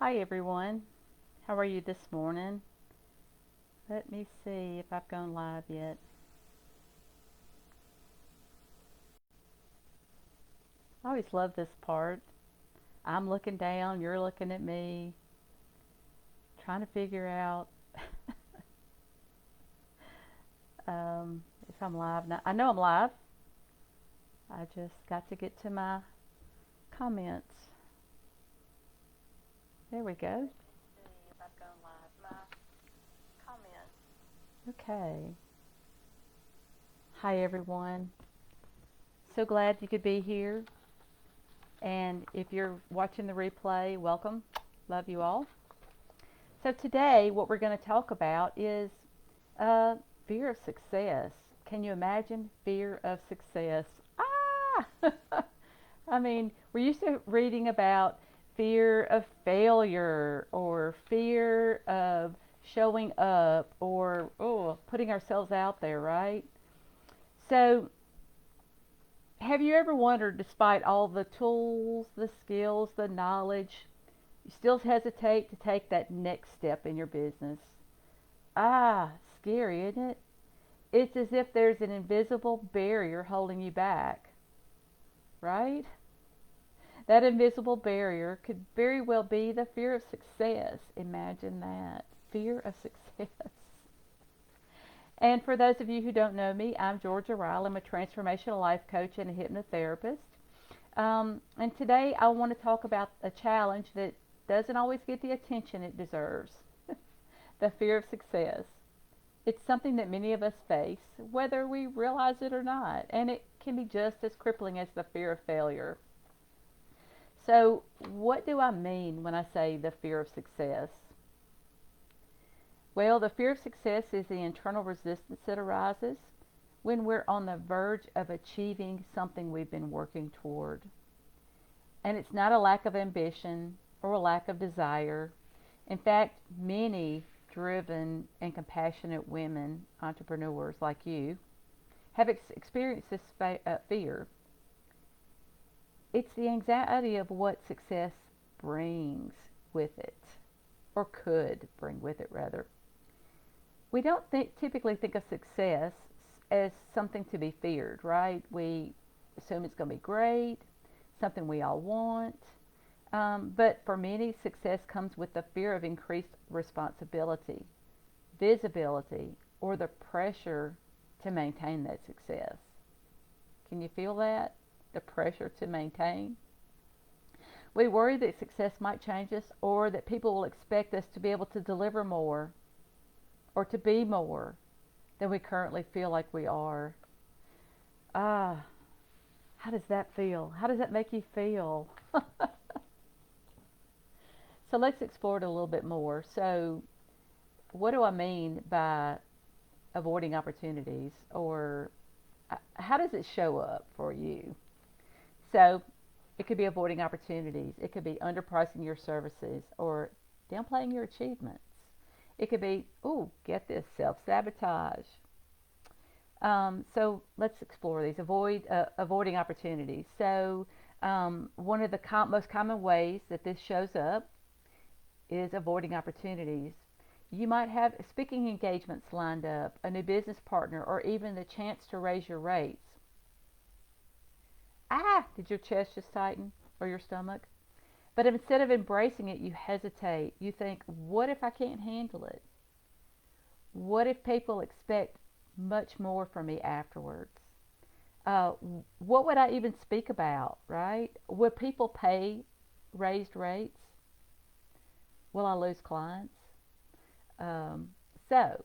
Hi everyone. How are you this morning? Let me see if I've gone live yet. I always love this part. I'm looking down, you're looking at me, trying to figure out if I'm live now. I know I'm live. I just got to get to my comments. There we go. See if I've gone live. My comments. Okay. Hi everyone. So glad you could be here. And if you're watching the replay, welcome. Love you all. So today, what we're going to talk about is uh, fear of success. Can you imagine fear of success? Ah! I mean, we're used to reading about fear of failure or fear of showing up or putting ourselves out there, right? So, have you ever wondered, despite all the tools, the skills, the knowledge, you still hesitate to take that next step in your business? Ah, scary, isn't it? It's as if there's an invisible barrier holding you back, right? That invisible barrier could very well be the fear of success. Imagine that. Fear of success. And for those of you who don't know me, I'm Georgia Ryle. I'm a transformational life coach and a hypnotherapist. And today I want to talk about a challenge that doesn't always get the attention it deserves. The fear of success. It's something that many of us face, whether we realize it or not, and it can be just as crippling as the fear of failure. So, what do I mean when I say the fear of success? Well, the fear of success is the internal resistance that arises when we're on the verge of achieving something we've been working toward. And it's not a lack of ambition or a lack of desire. In fact, many driven and compassionate women, entrepreneurs like you, have experienced this fear. It's the anxiety of what success brings with it, or could bring with it, rather. We don't typically think of success as something to be feared, right? We assume it's going to be great, something we all want. But for many, success comes with the fear of increased responsibility, visibility, or the pressure to maintain that success. Can you feel that? The pressure to maintain? We worry that success might change us or that people will expect us to be able to deliver more or to be more than we currently feel like we are. Ah, how does that feel? How does that make you feel? So let's explore it a little bit more. So, what do I mean by avoiding opportunities, or how does it show up for you? So, it could be avoiding opportunities, it could be underpricing your services, or downplaying your achievements. It could be, oh, get this, self sabotage. So let's explore these. Avoiding opportunities. So one of the most common ways that this shows up is avoiding opportunities. You might have speaking engagements lined up, a new business partner, or even the chance to raise your rates. Ah, did your chest just tighten or your stomach? But instead of embracing it, you hesitate. You think, what if I can't handle it? What if people expect much more from me afterwards? Uh, what would I even speak about, right? Would people pay raised rates? Will I lose clients? Um, so,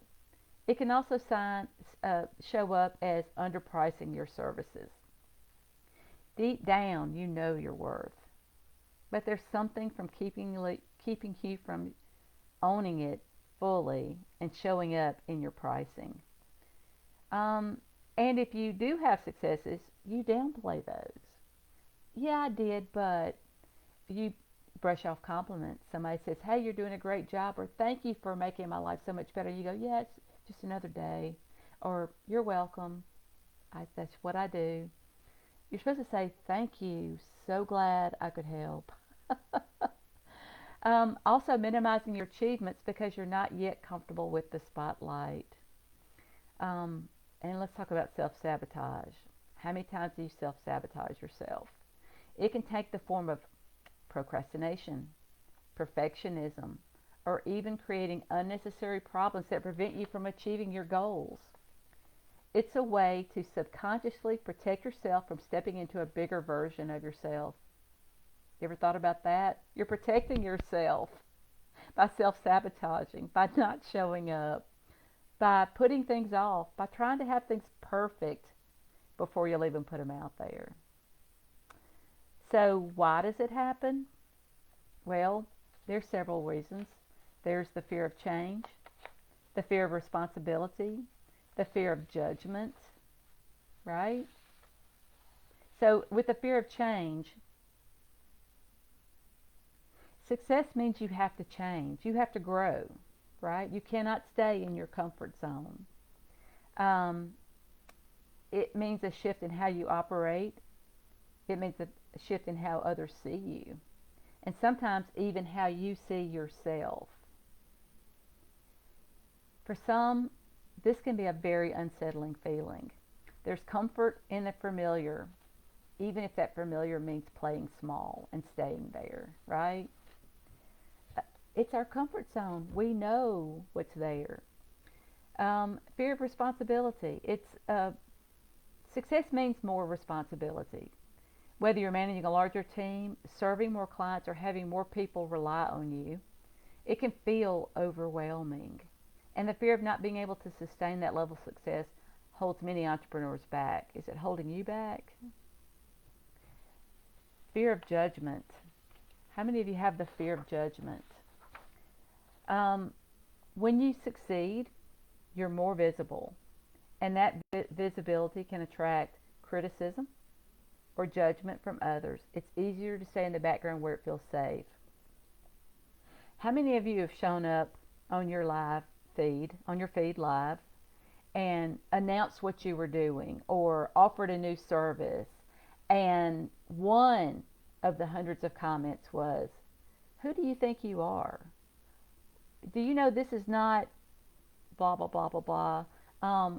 it can also show up as underpricing your services. Deep down, you know your worth, but there's something from keeping you from owning it fully and showing up in your pricing. Um, and if you do have successes, you downplay those. Yeah, I did, but you brush off compliments. Somebody says, hey, you're doing a great job, or thank you for making my life so much better. You go, yeah, it's just another day, or you're welcome. That's what I do. You're supposed to say, thank you, so glad I could help. Also, minimizing your achievements because you're not yet comfortable with the spotlight. Um, and let's talk about self-sabotage. How many times do you self-sabotage yourself? It can take the form of procrastination, perfectionism, or even creating unnecessary problems that prevent you from achieving your goals. It's a way to subconsciously protect yourself from stepping into a bigger version of yourself. You ever thought about that? You're protecting yourself by self-sabotaging, by not showing up, by putting things off, by trying to have things perfect before you'll even put them out there. So why does it happen? Well, there's several reasons. There's the fear of change, the fear of responsibility, the fear of judgment, right? So with the fear of change, success means you have to change. You have to grow, right? You cannot stay in your comfort zone. Um, it means a shift in how you operate. It means a shift in how others see you. And sometimes even how you see yourself. For some, this can be a very unsettling feeling. There's comfort in the familiar, even if that familiar means playing small and staying there, right? It's our comfort zone. We know what's there. Fear of responsibility. Success means more responsibility. Whether you're managing a larger team, serving more clients, or having more people rely on you, it can feel overwhelming. And the fear of not being able to sustain that level of success holds many entrepreneurs back. Is it holding you back? Fear of judgment. How many of you have the fear of judgment? When you succeed, you're more visible. And that visibility can attract criticism or judgment from others. It's easier to stay in the background where it feels safe. How many of you have shown up on your live feed, on your feed live, and announced what you were doing or offered a new service, and one of the hundreds of comments was, "Who do you think you are? Do you know this is not blah, blah, blah, blah, blah.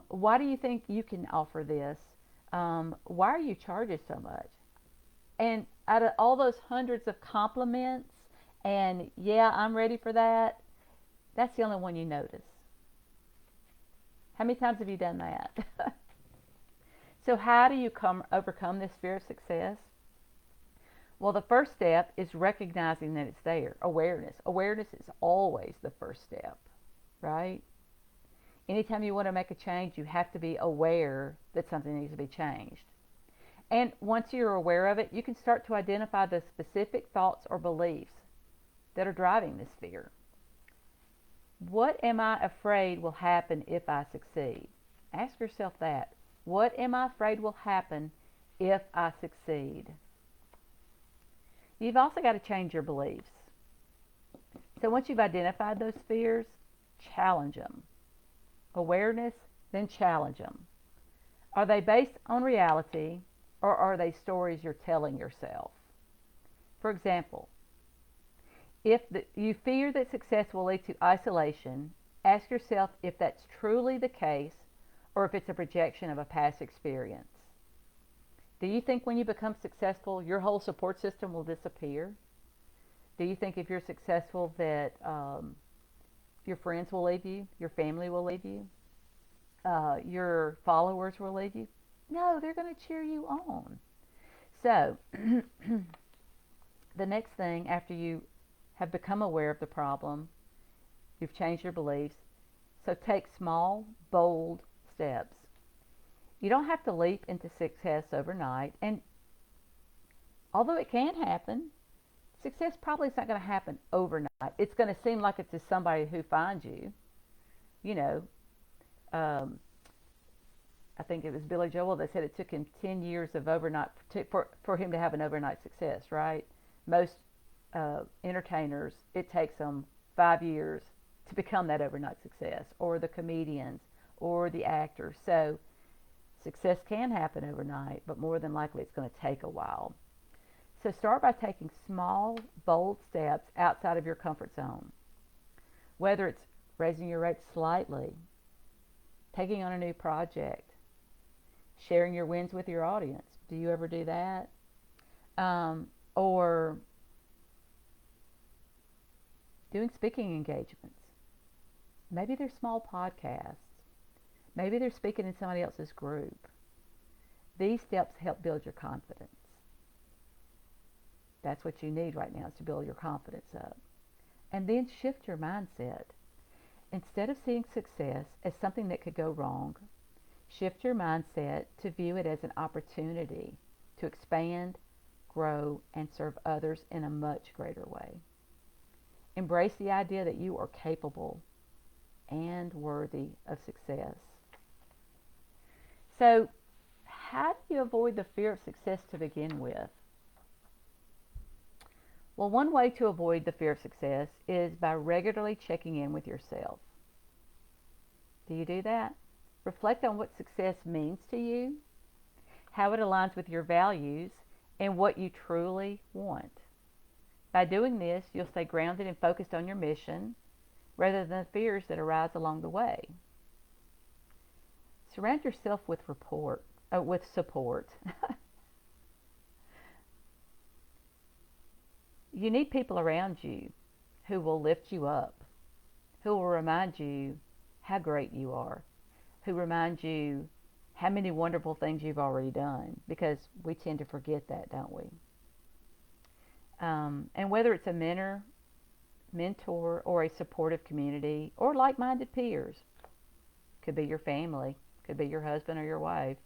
Why do you think you can offer this? Why are you charging so much?" And out of all those hundreds of compliments, and yeah, I'm ready for that, that's the only one you notice. How many times have you done that? So how do you overcome this fear of success? Well, the first step is recognizing that it's there. Awareness. Awareness is always the first step, right? Anytime you want to make a change, you have to be aware that something needs to be changed. And once you're aware of it, you can start to identify the specific thoughts or beliefs that are driving this fear. What am I afraid will happen if I succeed? Ask yourself that. What am I afraid will happen if I succeed? You've also got to change your beliefs. So once you've identified those fears, challenge them. Awareness, then challenge them. Are they based on reality, or are they stories you're telling yourself? For example, if you fear that success will lead to isolation, ask yourself if that's truly the case or if it's a projection of a past experience. Do you think when you become successful, your whole support system will disappear? Do you think if you're successful that your friends will leave you, your family will leave you, your followers will leave you? No, they're going to cheer you on. So the next thing, after you have become aware of the problem, you've changed your beliefs, so take small, bold steps. You don't have to leap into success overnight, and although it can happen, success probably is not going to happen overnight. It's going to seem like it's to somebody who finds you. You know, I think it was Billy Joel that said it took him 10 years of overnight for him to have an overnight success, right? Most entertainers, it takes them 5 years to become that overnight success, or the comedians, or the actors. So success can happen overnight, but more than likely it's going to take a while. So start by taking small, bold steps outside of your comfort zone. Whether it's raising your rates slightly, taking on a new project, sharing your wins with your audience. Do you ever do that? Or doing speaking engagements. Maybe they're small podcasts. Maybe they're speaking in somebody else's group. These steps help build your confidence. That's what you need right now, is to build your confidence up. And then shift your mindset. Instead of seeing success as something that could go wrong, shift your mindset to view it as an opportunity to expand, grow, and serve others in a much greater way. Embrace the idea that you are capable and worthy of success. So, how do you avoid the fear of success to begin with? Well, one way to avoid the fear of success is by regularly checking in with yourself. Do you do that? Reflect on what success means to you, how it aligns with your values, and what you truly want. By doing this, you'll stay grounded and focused on your mission rather than the fears that arise along the way. Surround yourself with support. You need people around you who will lift you up, who will remind you how great you are, who remind you how many wonderful things you've already done, because we tend to forget that, don't we? And whether it's a mentor, or a supportive community, or like-minded peers, could be your family, could be your husband or your wife.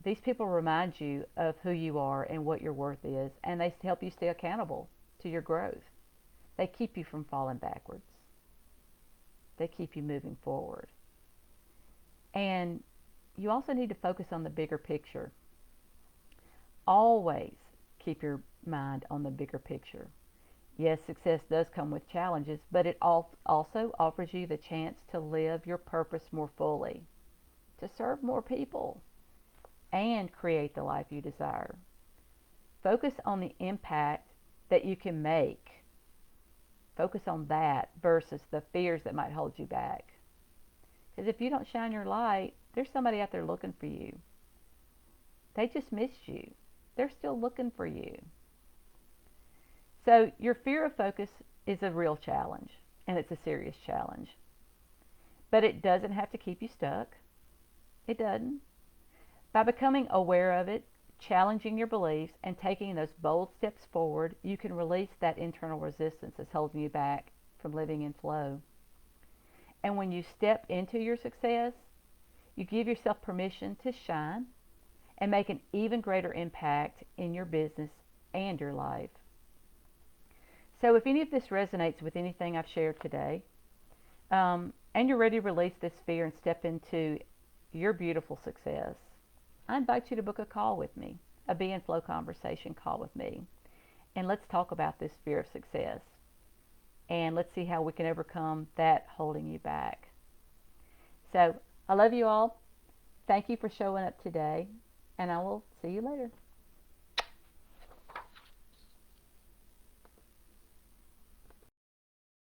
These people remind you of who you are and what your worth is, and they help you stay accountable to your growth. They keep you from falling backwards. They keep you moving forward. And you also need to focus on the bigger picture. Always keep your mind on the bigger picture. Yes, success does come with challenges, but it also offers you the chance to live your purpose more fully, to serve more people, and create the life you desire. Focus on the impact that you can make. Focus on that versus the fears that might hold you back. Because if you don't shine your light, there's somebody out there looking for you. They just missed you. They're still looking for you. So your fear of focus is a real challenge, and it's a serious challenge. But it doesn't have to keep you stuck. It doesn't. By becoming aware of it, challenging your beliefs, and taking those bold steps forward, you can release that internal resistance that's holding you back from living in flow. And when you step into your success, you give yourself permission to shine and make an even greater impact in your business and your life. So if any of this resonates with anything I've shared today, and you're ready to release this fear and step into your beautiful success, I invite you to book a call with me, a Be in Flow conversation call with me, and let's talk about this fear of success. And let's see how we can overcome that holding you back. So I love you all. Thank you for showing up today, and I will see you later.